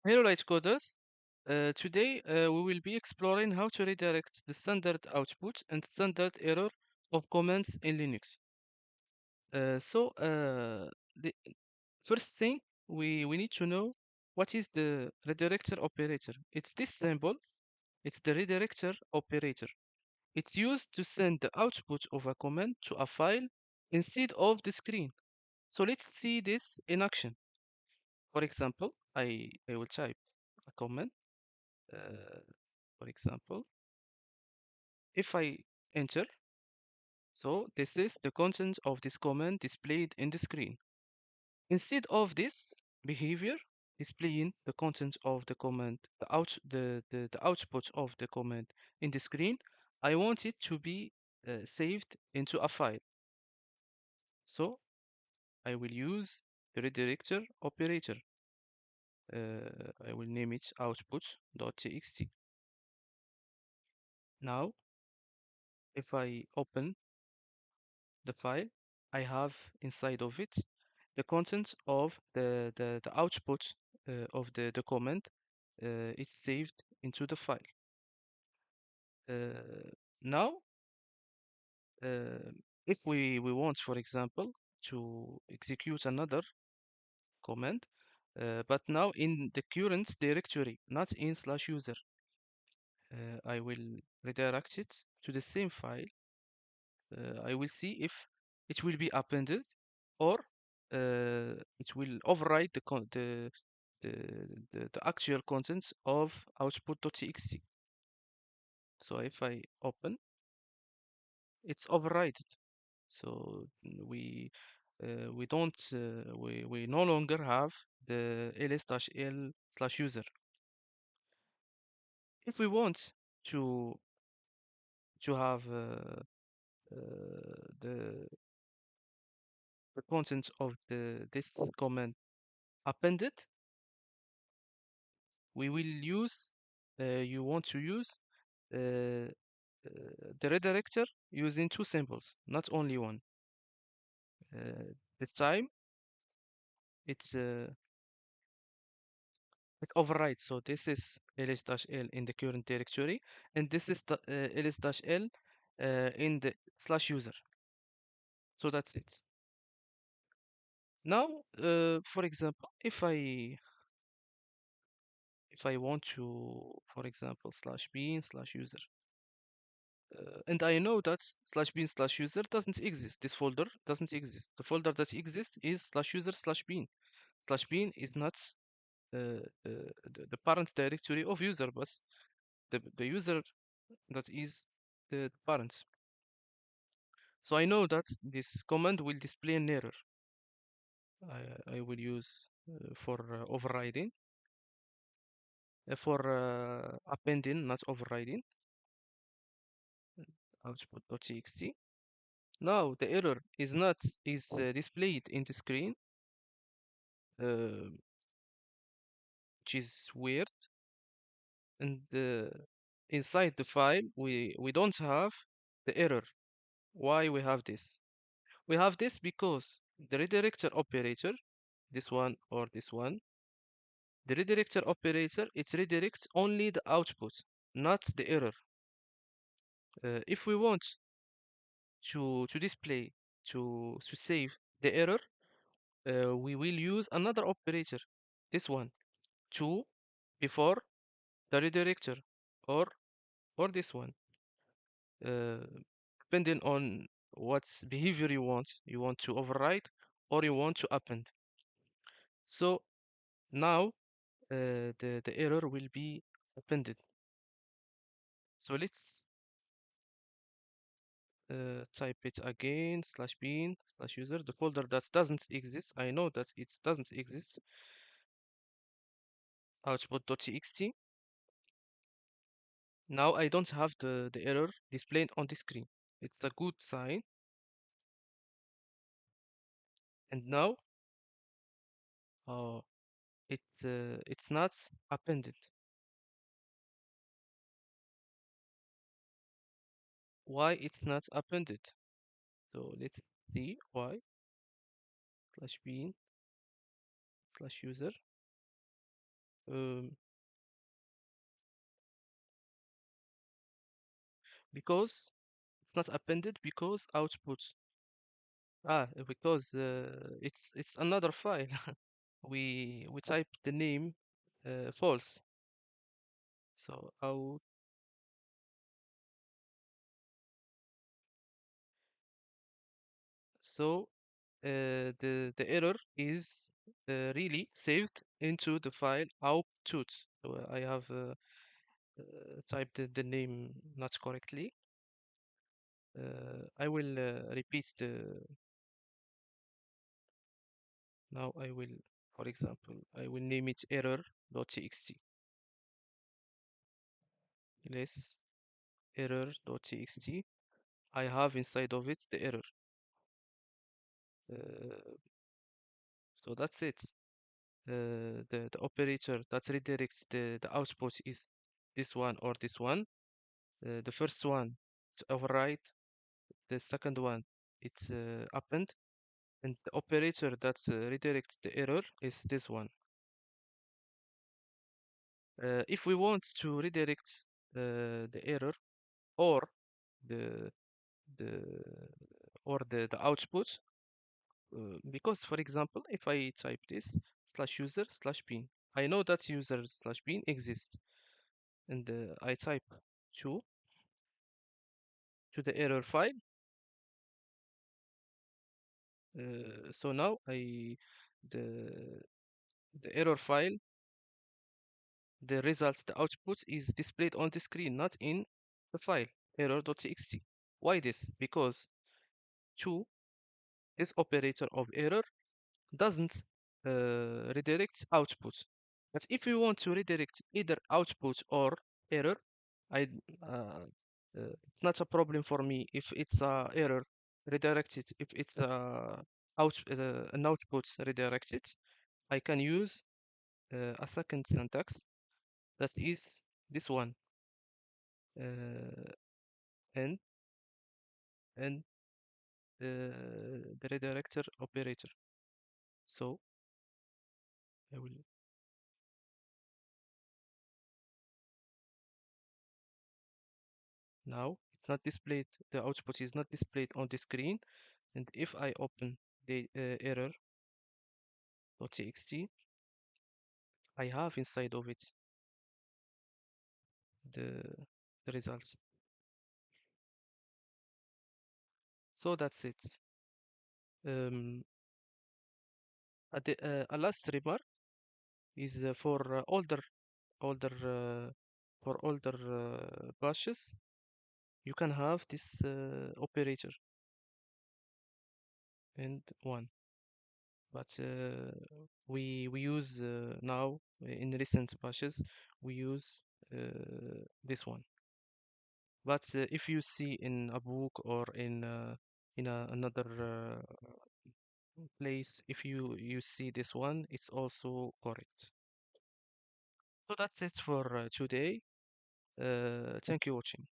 Hello, light coders. Today we will be exploring how to redirect the standard output and standard error of commands in Linux. The first thing we need to know what is the redirector operator. It's this symbol. It's the redirector operator. It's used to send the output of a command to a file instead of the screen. So let's see this in action. For example, I will type a command. Uh, for example, if I enter, so this is the content of this command displayed in the screen. Instead of this behavior displaying the content of the command, the output of the command in the screen, I want it to be saved into a file. So I will use the redirector operator. I will name it output.txt. Now, if I open the file, I have inside of it the content of the output of the command. It's saved into the file. Now, uh, if we want, for example, to execute another command, but now in the current directory, not in slash user, I will redirect it to the same file. I will see if it will be appended or it will override the actual contents of output.txt. So if I open, it's overridden. So we don't we no longer have the ls-l/user. If we want to have the content of this command appended, we will use you want to use uh, the redirector using two symbols, not only one. This time it's it overrides. So this is ls-l in the current directory, and this is the ls-l in the slash user. So that's it. Now, for example, if I want to, for example, slash bin slash user, and I know that slash bin slash user doesn't exist. This folder doesn't exist. The folder that exists is slash user slash bin. Slash bin is not the parent directory of user, but the user that is the parent. So I know that this command will display an error. I will use for overriding, for appending, not overriding, output.txt. Now the error is displayed in the screen, uh, which is weird. And inside the file, we don't have the error. Why we have this? We have this because the redirector operator, this one or this one, the redirector operator, it redirects only the output, not the error. If we want to display, to save the error, we will use another operator, this one, to before the redirector, or this one, uh, depending on what behavior you want. You want to override or you want to append. So now the error will be appended. So let's type it again, slash bin slash user, the folder that doesn't exist. I know that it doesn't exist, output.txt. Now I don't have the error displayed on the screen. It's a good sign. And now uh, it's not appended. Why it's not appended? So let's see why, slash bin slash user. um, because it's not appended because output. Because it's another file. We type the name false. So out. So the error is really saved into the file output. So I have typed the name not correctly. I will repeat the. Now I will, for example, I will name it error.txt. Less error.txt. I have inside of it the error. Uh, so that's it. The operator that redirects the output is this one or this one. The first one it's override, the second one it's append, and the operator that redirects the error is this one. If we want to redirect the error or the the the output, because for example, if I type this slash user slash bin, I know that user slash bin exists, and I type to the error file. So now the the error file, the results, the output is displayed on the screen, not in the file error.txt. Why this? Because to this operator of error doesn't redirect output. But if you want to redirect either output or error, I it's not a problem for me if it's a error redirected. If it's an output redirected, I can use a second syntax that is this one, uh, and and the redirector operator. So I will now it's not displayed. The output is not displayed on the screen, and if I open the error.txt, I have inside of it the results. So that's it. Um, a last remark is for older for older bashes, you can have this operator and one, but we use now in recent bashes we use this one. But if you see in a book or in another place, if you see this one, it's also correct. So that's it for today. Thank you for watching.